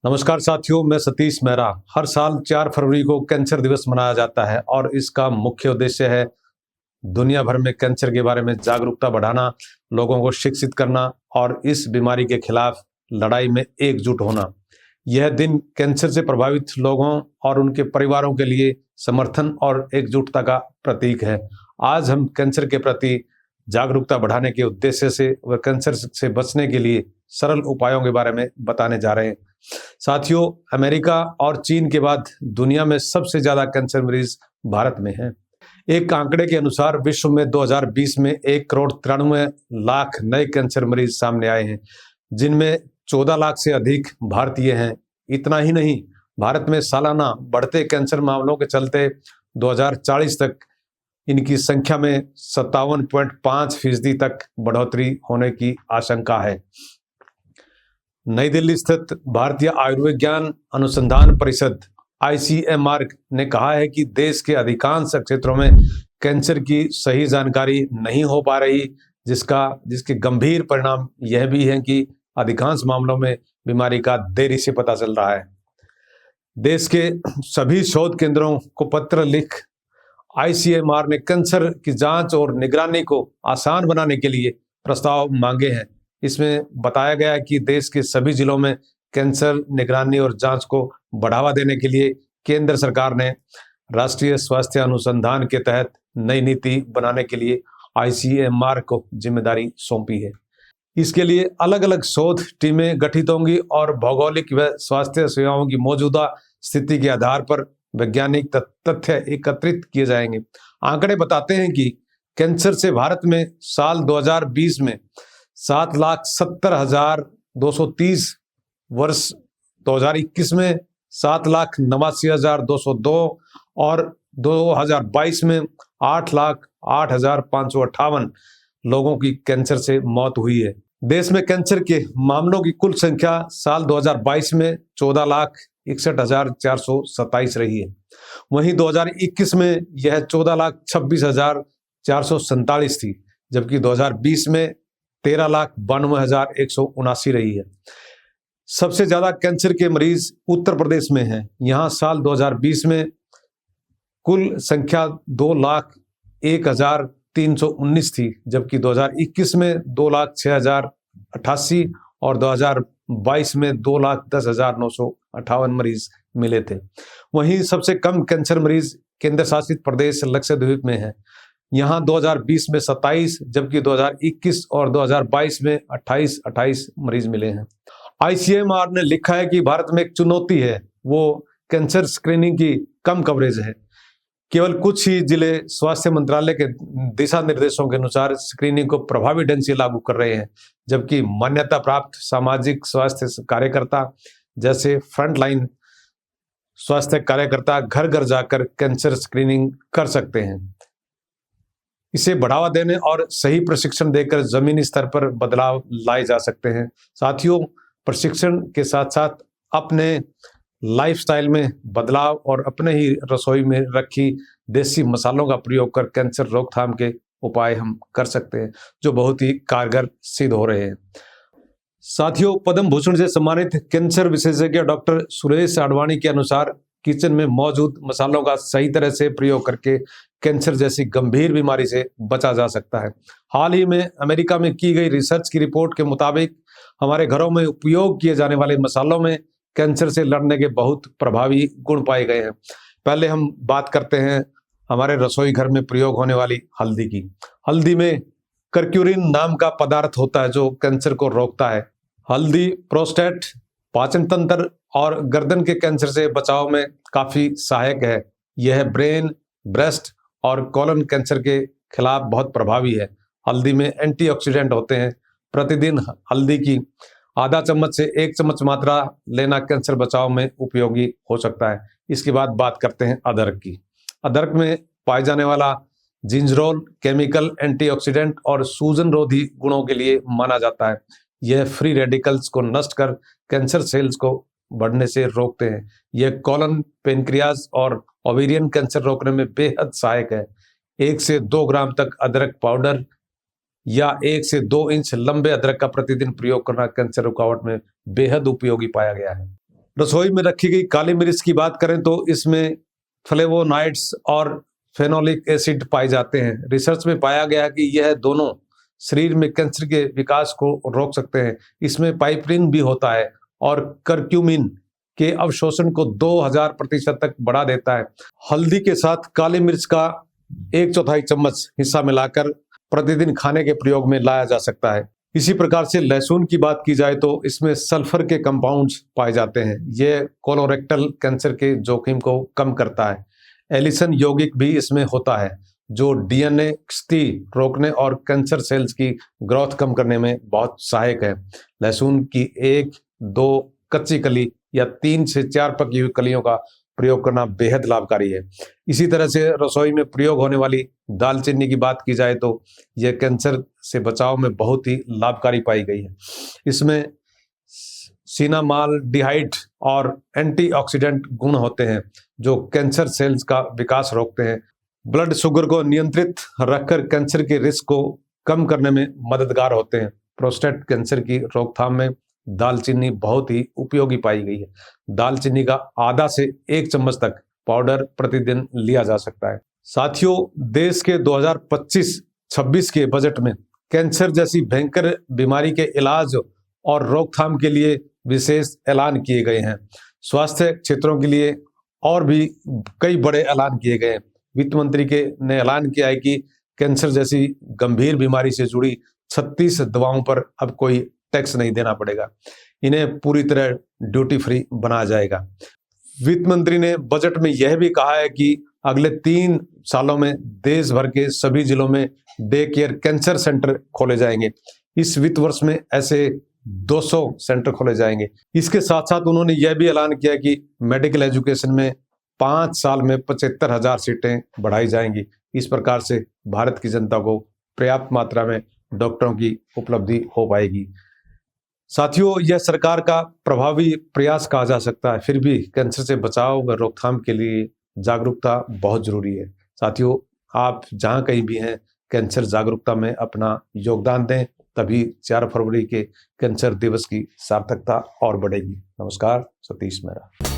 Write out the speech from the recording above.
नमस्कार साथियों, मैं सतीश मेहरा। हर साल 4 फरवरी को कैंसर दिवस मनाया जाता है और इसका मुख्य उद्देश्य है दुनिया भर में कैंसर के बारे में जागरूकता बढ़ाना, लोगों को शिक्षित करना और इस बीमारी के खिलाफ लड़ाई में एकजुट होना। यह दिन कैंसर से प्रभावित लोगों और उनके परिवारों के लिए समर्थन और एकजुटता का प्रतीक है। आज हम कैंसर के प्रति जागरूकता बढ़ाने के उद्देश्य से व कैंसर से बचने के लिए सरल उपायों के बारे में बताने जा रहे हैं। साथियों, अमेरिका और चीन के बाद दुनिया में सबसे ज्यादा कैंसर मरीज भारत में हैं। एक आंकड़े के अनुसार विश्व में 2020 में 1,93,00,000 नए कैंसर मरीज सामने आए हैं, जिनमें 14 लाख से अधिक भारतीय हैं। इतना ही नहीं, भारत में सालाना बढ़ते कैंसर मामलों के चलते 2040 तक इनकी संख्या में 57.5% तक बढ़ोतरी होने की आशंका है। नई दिल्ली स्थित भारतीय आयुर्विज्ञान अनुसंधान परिषद ICMR ने कहा है कि देश के अधिकांश क्षेत्रों में कैंसर की सही जानकारी नहीं हो पा रही, जिसके गंभीर परिणाम यह भी हैं कि अधिकांश मामलों में बीमारी का देरी से पता चल रहा है। देश के सभी शोध केंद्रों को पत्र लिख ICMR ने कैंसर की जांच और निगरानी को आसान बनाने के लिए प्रस्ताव मांगे हैं। इसमें बताया गया है कि देश के सभी जिलों में कैंसर निगरानी और जांच को बढ़ावा देने के लिए केंद्र सरकार ने राष्ट्रीय स्वास्थ्य अनुसंधान के तहत नई नीति बनाने के लिए ICMR को जिम्मेदारी सौंपी है। इसके लिए अलग अलग शोध टीमें गठित होंगी और भौगोलिक व स्वास्थ्य सेवाओं की मौजूदा स्थिति के आधार पर वैज्ञानिक तथ्य एकत्रित किए जाएंगे। आंकड़े बताते हैं कि कैंसर से भारत में साल 2020 में 7,70,230, वर्ष 2021 में 7,89,202 और 2022 में 8,08,558 लोगों की कैंसर से मौत हुई है। देश में कैंसर के मामलों की कुल संख्या साल 2022 में 14,61,427 रही है। वहीं 2021 में यह 14,26,447 थी, जबकि 2020 में 13,92,179 रही है। सबसे ज्यादा कैंसर के मरीज उत्तर प्रदेश में हैं। यहाँ साल 2020 में कुल संख्या 2,01,319 थी, जबकि 2021 में 2,06,088 और 2022 में 2,10,958 मरीज मिले थे। वहीं सबसे कम कैंसर मरीज केंद्र शासित प्रदेश लक्षद्वीप में है। यहाँ 2020 में 27, जबकि 2021 और 2022 में 28 मरीज मिले हैं। ICMR ने लिखा है कि भारत में एक चुनौती है, वो कैंसर स्क्रीनिंग की कम कवरेज है। केवल कुछ ही जिले स्वास्थ्य मंत्रालय के दिशा निर्देशों के अनुसार स्क्रीनिंग को प्रभावी ढंग से लागू कर रहे हैं, जबकि मान्यता प्राप्त सामाजिक स्वास्थ्य कार्यकर्ता जैसे फ्रंटलाइन स्वास्थ्य कार्यकर्ता घर घर जाकर कैंसर स्क्रीनिंग कर सकते हैं। इसे बढ़ावा देने और सही प्रशिक्षण देकर जमीनी स्तर पर बदलाव लाए जा सकते हैं। साथियों, प्रशिक्षण के साथ साथ अपने लाइफस्टाइल में बदलाव और अपने ही रसोई में रखी देसी मसालों का प्रयोग कर कैंसर रोकथाम के उपाय हम कर सकते हैं, जो बहुत ही कारगर सिद्ध हो रहे हैं। साथियों, पद्म भूषण से सम्मानित कैंसर विशेषज्ञ डॉक्टर सुरेश आडवाणी के अनुसार किचन में मौजूद मसालों का सही तरह से प्रयोग करके कैंसर जैसी गंभीर बीमारी से बचा जा सकता है। हाल ही में अमेरिका में की गई रिसर्च की रिपोर्ट के मुताबिक हमारे घरों में उपयोग किए जाने वाले मसालों में कैंसर से लड़ने के बहुत प्रभावी गुण पाए गए हैं। पहले हम बात करते हैं हमारे रसोई घर में प्रयोग होने वाली हल्दी की। हल्दी में कर्क्यूरिन नाम का पदार्थ होता है जो कैंसर को रोकता है। हल्दी प्रोस्टेट, पाचन तंत्र और गर्दन के कैंसर से बचाव में काफी सहायक है। यह ब्रेन, ब्रेस्ट और कोलन कैंसर के खिलाफ बहुत प्रभावी है। हल्दी में एंटीऑक्सीडेंट होते हैं। प्रतिदिन हल्दी की आधा चम्मच से 1 चम्मच मात्रा लेना कैंसर बचाव में उपयोगी हो सकता है। इसके बाद बात करते हैं अदरक की। अदरक में पाए जाने वाला जिंजरोल केमिकल एंटीऑक्सीडेंट और सूजन रोधी गुणों के लिए माना जाता है। यह फ्री रेडिकल्स को नष्ट कर कैंसर सेल्स को बढ़ने से रोकते हैं। यह कोलन, पेनक्रियाज और ओवेरियन कैंसर रोकने में बेहद सहायक है। 1 से 2 ग्राम तक अदरक पाउडर या 1 से 2 इंच लंबे अदरक का प्रतिदिन प्रयोग करना कैंसर रुकावट में बेहद उपयोगी पाया गया है। रसोई में रखी गई काली मिर्च की बात करें तो इसमें फ्लेवोनॉइड्स और फेनोलिक एसिड पाए जाते हैं। रिसर्च में पाया गया कि यह दोनों शरीर में कैंसर के विकास को रोक सकते हैं। इसमें पाइपरिन भी होता है और करक्यूमिन के अवशोषण को 2000% तक बढ़ा देता है। हल्दी के साथ काली मिर्च का 1/4 चम्मच हिस्सा मिलाकर प्रतिदिन खाने के प्रयोग में लाया जा सकता है। इसी प्रकार से लहसुन की बात की जाए तो इसमें सल्फर के कंपाउंड्स पाए जाते हैं। यह कोलोरेक्टल कैंसर के जोखिम को कम करता है। एलिसन यौगिक भी इसमें होता है जो डीएनए क्षति रोकने और कैंसर सेल्स की ग्रोथ कम करने में बहुत सहायक है। लहसुन की 1-2 कच्ची कली या 3 से 4 पकी हुई कलियों का प्रयोग करना बेहद लाभकारी है। इसी तरह से रसोई में प्रयोग होने वाली दालचीनी की बात की जाए तो यह कैंसर से बचाव में बहुत ही लाभकारी पाई गई है। इसमें सिनामाल्डिहाइड और एंटीऑक्सीडेंट गुण होते हैं जो कैंसर सेल्स का विकास रोकते हैं। ब्लड शुगर को नियंत्रित रखकर कैंसर के रिस्क को कम करने में मददगार होते हैं। प्रोस्टेट कैंसर की रोकथाम में दालचीनी बहुत ही उपयोगी पाई गई है। दालचीनी का आधा से 1 चम्मच तक पाउडर प्रतिदिन लिया जा सकता है। साथियों, देश के 2025-26 के बजट में कैंसर जैसी भयंकर बीमारी के इलाज और रोकथाम के लिए विशेष ऐलान किए गए हैं। स्वास्थ्य क्षेत्रों के लिए और भी कई बड़े ऐलान किए गए हैं। वित्त मंत्री ने ऐलान किया है कि कैंसर जैसी गंभीर बीमारी से जुड़ी 36 दवाओं पर अब कोई टैक्स नहीं देना पड़ेगा। इन्हें पूरी तरह ड्यूटी फ्री बनाया जाएगा। वित्त मंत्री ने बजट में यह भी कहा है कि अगले 3 सालों में देश भर के सभी जिलों में डे केयर कैंसर सेंटर खोले जाएंगे। इस वित्त वर्ष में ऐसे 200 सेंटर खोले जाएंगे। इसके साथ साथ उन्होंने यह भी ऐलान किया कि मेडिकल एजुकेशन में 5 साल में 75,000 सीटें बढ़ाई जाएंगी। इस प्रकार से भारत की जनता को पर्याप्त मात्रा में डॉक्टरों की उपलब्धि हो पाएगी। साथियों, यह सरकार का प्रभावी प्रयास कहा जा सकता है। फिर भी कैंसर से बचाव व रोकथाम के लिए जागरूकता बहुत जरूरी है। साथियों, आप जहां कहीं भी हैं, कैंसर जागरूकता में अपना योगदान दें, तभी 4 फरवरी के कैंसर दिवस की सार्थकता और बढ़ेगी। नमस्कार, सतीश मेहरा।